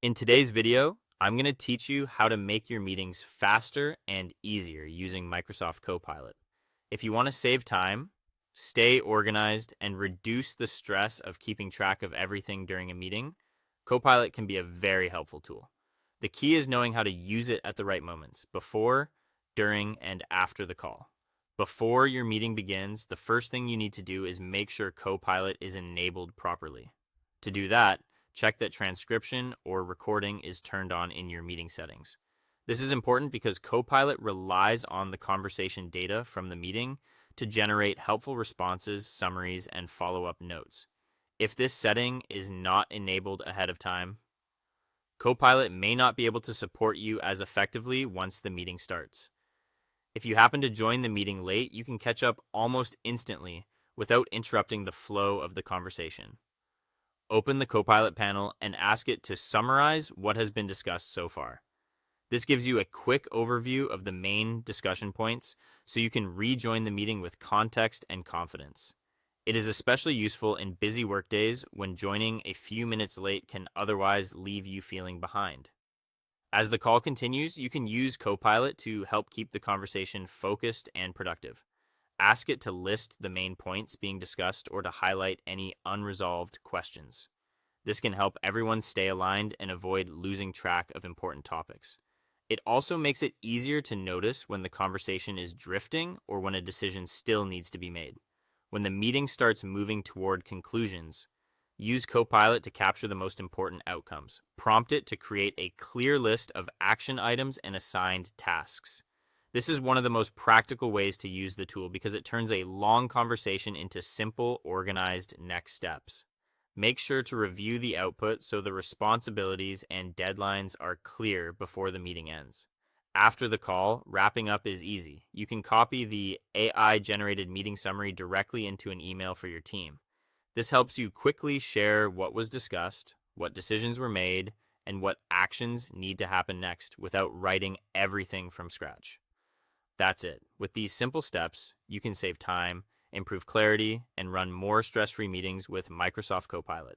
In today's video, I'm going to teach you how to make your meetings faster and easier using Microsoft Copilot. If you want to save time, stay organized, and reduce the stress of keeping track of everything during a meeting, Copilot can be a very helpful tool. The key is knowing how to use it at the right moments, before, during, and after the call. Before your meeting begins, the first thing you need to do is make sure Copilot is enabled properly. To do that, check that transcription or recording is turned on in your meeting settings. This is important because Copilot relies on the conversation data from the meeting to generate helpful responses, summaries, and follow-up notes. If this setting is not enabled ahead of time, Copilot may not be able to support you as effectively once the meeting starts. If you happen to join the meeting late, you can catch up almost instantly without interrupting the flow of the conversation. Open the Copilot panel and ask it to summarize what has been discussed so far. This gives you a quick overview of the main discussion points so you can rejoin the meeting with context and confidence. It is especially useful in busy workdays when joining a few minutes late can otherwise leave you feeling behind. As the call continues, you can use Copilot to help keep the conversation focused and productive. Ask it to list the main points being discussed or to highlight any unresolved questions. This can help everyone stay aligned and avoid losing track of important topics. It also makes it easier to notice when the conversation is drifting or when a decision still needs to be made. When the meeting starts moving toward conclusions, use Copilot to capture the most important outcomes. Prompt it to create a clear list of action items and assigned tasks. This is one of the most practical ways to use the tool because it turns a long conversation into simple, organized next steps. Make sure to review the output so the responsibilities and deadlines are clear before the meeting ends. After the call, wrapping up is easy. You can copy the AI-generated meeting summary directly into an email for your team. This helps you quickly share what was discussed, what decisions were made, and what actions need to happen next without writing everything from scratch. That's it. With these simple steps, you can save time, improve clarity, and run more stress-free meetings with Microsoft Copilot.